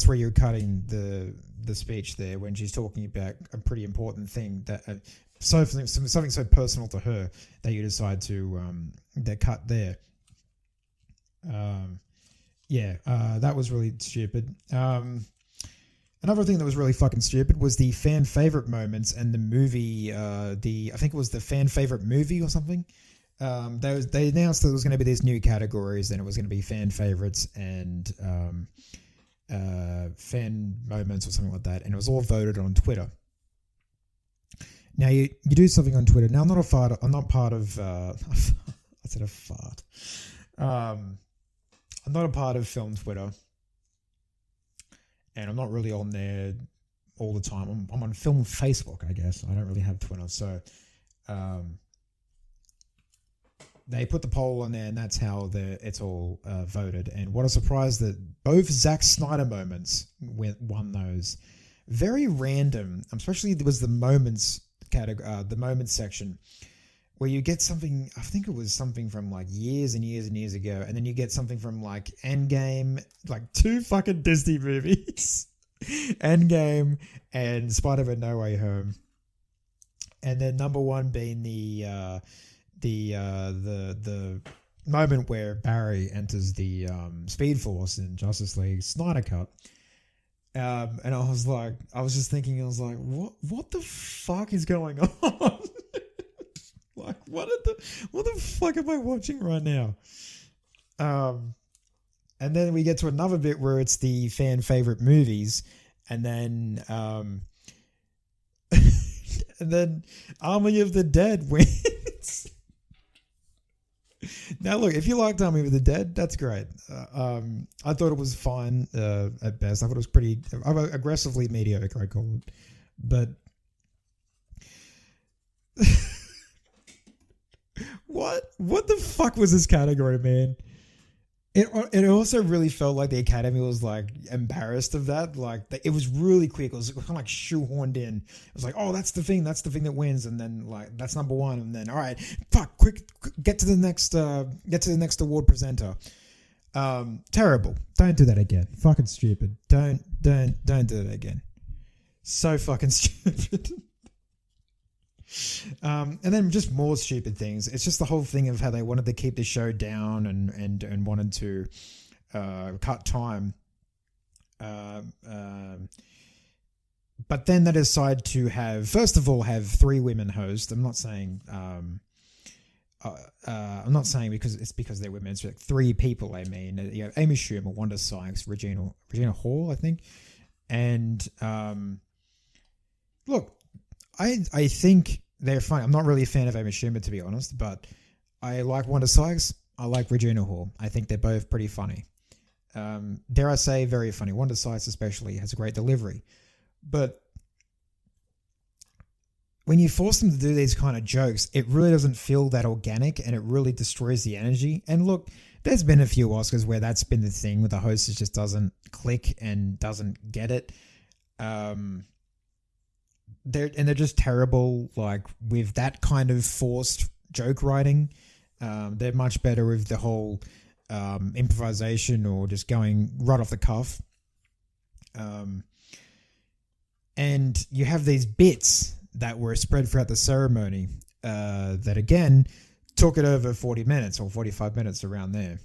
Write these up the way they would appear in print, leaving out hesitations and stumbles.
that's where you're cutting the speech there when she's talking about a pretty important thing that something so personal to her that you decide to that cut there. That was really stupid. Another thing that was really fucking stupid was the fan favorite moments and the movie. I think it was the fan favorite movie or something. They announced that there was going to be these new categories, and it was going to be fan favorites and fan moments or something like that, and it was all voted on Twitter. Now you do something on Twitter. Now I'm not part of. I said a fart. I'm not a part of film Twitter, and I'm not really on there all the time. I'm on film Facebook, I guess. I don't really have Twitter, so they put the poll on there, and that's how it's all voted. And what a surprise that both Zack Snyder moments won those. Very random, especially there was the moments category, the moments section, where you get something. I think it was something from like years and years and years ago, and then you get something from like Endgame, like 2 fucking Disney movies, Endgame and Spider-Man: No Way Home, and then number one being the moment where Barry enters the Speed Force in Justice League Snyder Cut. And I was just thinking, what the fuck is going on? Like, what the fuck am I watching right now? And then we get to another bit where it's the fan favorite movies, and then and then Army of the Dead wins. Now, look, if you liked Army of the Dead, that's great. I thought it was fine at best. I thought it was pretty aggressively mediocre, I call it. But what the fuck was this category, man? It also really felt like the Academy was like embarrassed of that. Like it was really quick. It was kind of like shoehorned in. It was like, oh, that's the thing that wins, and then like that's number one, and then all right, fuck, quick, get to the next award presenter. Terrible. Don't do that again. Fucking stupid. Don't do that again. So fucking stupid. And then just more stupid things. It's just the whole thing of how they wanted to keep the show down and wanted to cut time. But then they decide to have 3 women hosts. I'm not saying because they're women. It's like 3 people. I mean, you have Amy Schumer, Wanda Sykes, Regina Hall, I think, and look. I think they're funny. I'm not really a fan of Amy Schumer, to be honest, but I like Wanda Sykes. I like Regina Hall. I think they're both pretty funny. Dare I say, very funny. Wanda Sykes especially has a great delivery. But when you force them to do these kind of jokes, it really doesn't feel that organic, and it really destroys the energy. And look, there's been a few Oscars where that's been the thing, where the host just doesn't click and doesn't get it. They're just terrible, like with that kind of forced joke writing. They're much better with the whole improvisation or just going right off the cuff. And you have these bits that were spread throughout the ceremony that again took it over 40 minutes or 45 minutes around there.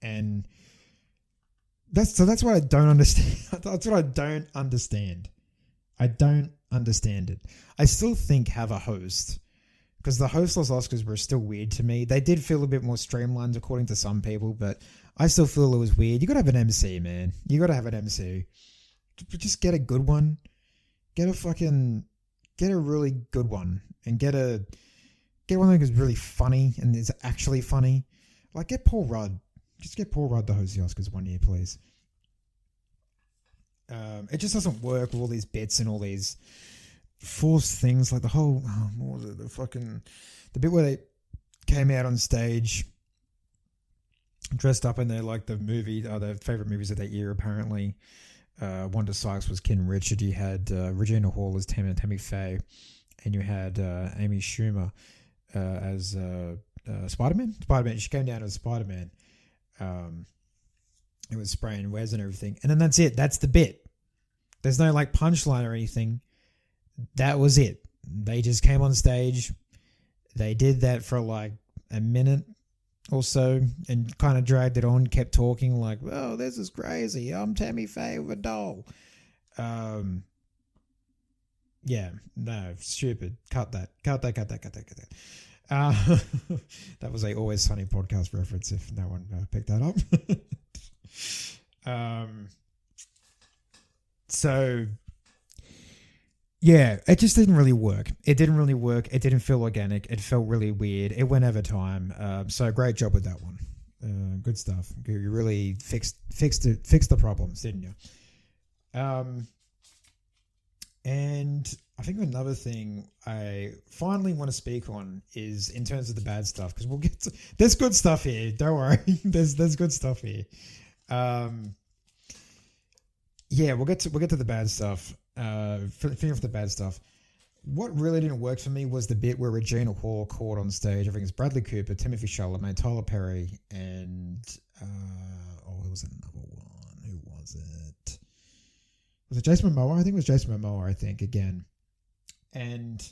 And that's what I don't understand. That's what I don't understand. I don't understand it. I still think have a host, because the hostless Oscars were still weird to me. They did feel a bit more streamlined according to some people, but I still feel it was weird. You got to have an MC, man. You got to have an MC. Just get a good one. Get a really good one, and get one that is really funny and is actually funny. Like get Paul Rudd. Just get Paul Rudd to host the Oscars one year, please. It just doesn't work with all these bits and all these forced things, like the whole the bit where they came out on stage dressed up in their like their favorite movies of that year. Apparently, Wanda Sykes was Ken Richard. You had Regina Hall as Tammy Faye, and you had Amy Schumer as Spider-Man. She came down as Spider-Man. It was spraying wares and everything, and then that's it. That's the bit. There's no like punchline or anything. That was it. They just came on stage. They did that for like a minute or so and kind of dragged it on, kept talking like, oh, this is crazy. I'm Tammy Faye with a doll. Yeah, no, stupid. Cut that. That was a Always Sunny podcast reference if no one picked that up. So, yeah, it just didn't really work. It didn't feel organic. It felt really weird. It went over time. So great job with that one. Good stuff. You really fixed the problems, didn't you? And I think another thing I finally want to speak on is in terms of the bad stuff, because there's good stuff here. Don't worry, there's good stuff here. Yeah, we'll get to the bad stuff. Finish off the bad stuff. What really didn't work for me was the bit where Regina Hall called on stage. I think it's Bradley Cooper, Timothy Chalamet, Tyler Perry, and there was another one. Who was it? Was it Jason Momoa? I think it was Jason Momoa, again. And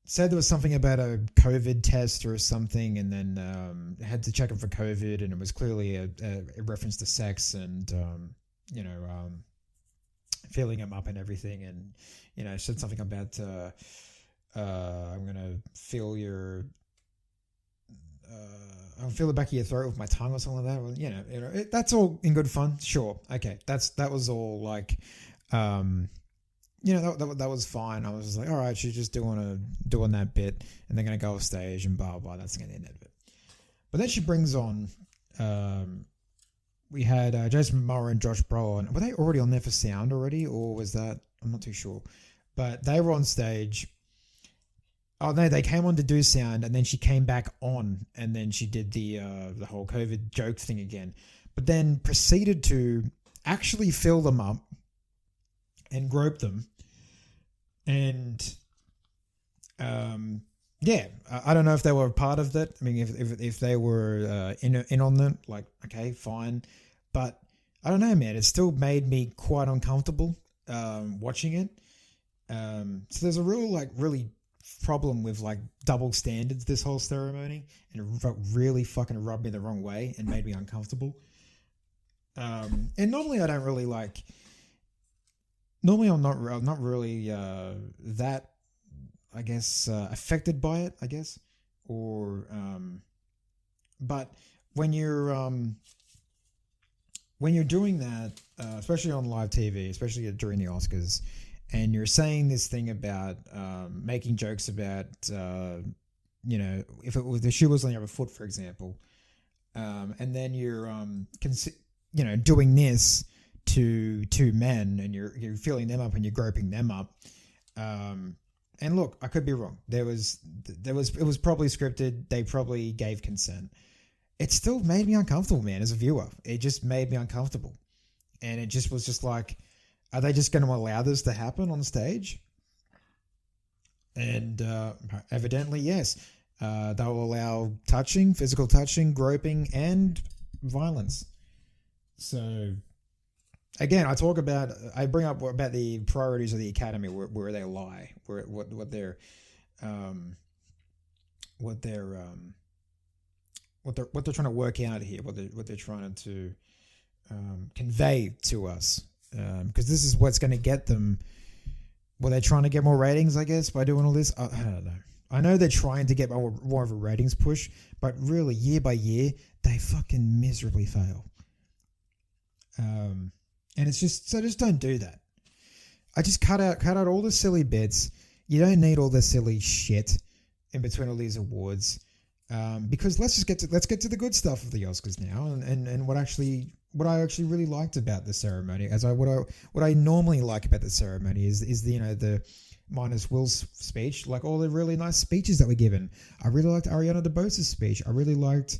said there was something about a COVID test or something, and then had to check him for COVID, and it was clearly a reference to sex and, filling him up and everything. And, said something about, I'm going to feel your... I'll feel the back of your throat with my tongue or something like that. Well, that's all in good fun. Sure. Okay. That was all like, that was fine. I was just like, all right, she's just doing that bit and they're going to go off stage and blah, blah. That's going to end it. But then she brings on, we had Jason Momoa and Josh Brolin. Were they already on there for sound already? Or was that, I'm not too sure, but they were on stage. Oh no, they came on to do sound, and then she came back on, and then she did the whole COVID joke thing again, but then proceeded to actually fill them up and grope them, and I don't know if they were a part of that. I mean, if they were in on that, like, okay, fine, but I don't know, man. It still made me quite uncomfortable watching it. So there's a really problem with like double standards this whole ceremony, and it really fucking rubbed me the wrong way and made me uncomfortable. And normally I don't really like. Normally I'm not really that, I guess, affected by it, I guess, or but when you're doing that, especially on live TV, especially during the Oscars, and you're saying this thing about making jokes about, if the shoe was on your other foot, for example, and then you're, doing this to two men, and you're filling them up and you're groping them up. And look, I could be wrong. It was probably scripted. They probably gave consent. It still made me uncomfortable, man, as a viewer. It just made me uncomfortable. And it just was just like, are they just going to allow this to happen on stage? And evidently, yes. They'll allow touching, physical touching, groping, and violence. So, again, I bring up about the priorities of the Academy, where they lie, what they're trying to work out here, what they're trying to convey to us. Because this is what's going to get them. Well, they're trying to get more ratings, I guess, by doing all this. I don't know. I know they're trying to get more of a ratings push, but really, year by year, they fucking miserably fail. And it's just don't do that. I just cut out all the silly bits. You don't need all the silly shit in between all these awards. Because let's get to the good stuff of the Oscars now, and what I actually really liked about the ceremony, what I normally like about the ceremony is the minus Will's speech, like all the really nice speeches that were given. I really liked Ariana DeBosa's speech. I really liked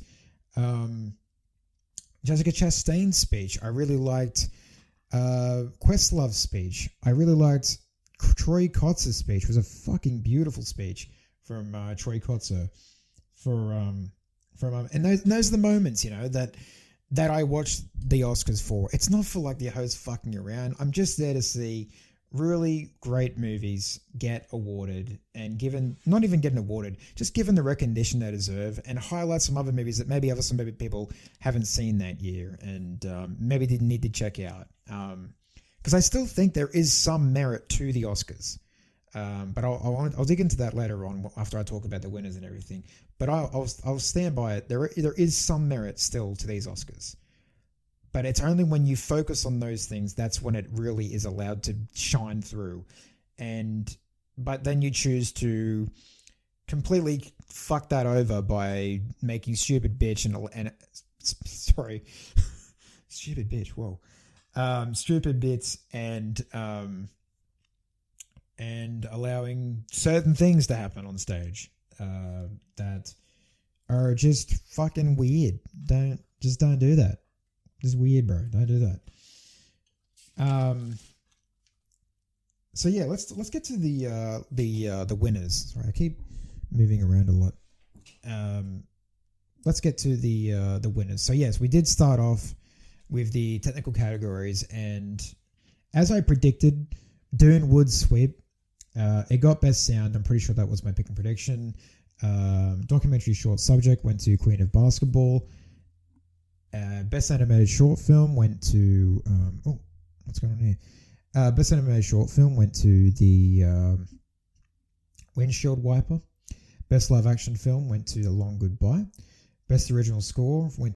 Jessica Chastain's speech. I really liked Questlove's speech. I really liked Troy Kotsur's speech. It was a fucking beautiful speech from Troy Kotsur. And those are the moments, that that I watch the Oscars for. It's not for like the host fucking around. I'm just there to see really great movies get awarded and given, not even getting awarded, just given the recognition they deserve, and highlight some other movies that maybe some people haven't seen that year and maybe didn't need to check out. Because I still think there is some merit to the Oscars. But I'll dig into that later on after I talk about the winners and everything. But I'll stand by it. There is some merit still to these Oscars. But it's only when you focus on those things that's when it really is allowed to shine through. But then you choose to completely fuck that over by making stupid bitch and sorry, stupid bitch. Whoa, stupid bits and allowing certain things to happen on stage that are just fucking weird. Don't do that. Just weird, bro. Don't do that. So yeah, let's get to the winners. Sorry, I keep moving around a lot. Let's get to the winners. So yes, we did start off with the technical categories, and as I predicted, Dune would sweep. It got best sound. I'm pretty sure that was my pick and prediction. Documentary short subject went to Queen of Basketball. Best animated short film went to what's going on here? Best animated short film went to the Windshield Wiper. Best live action film went to The Long Goodbye. Best original score went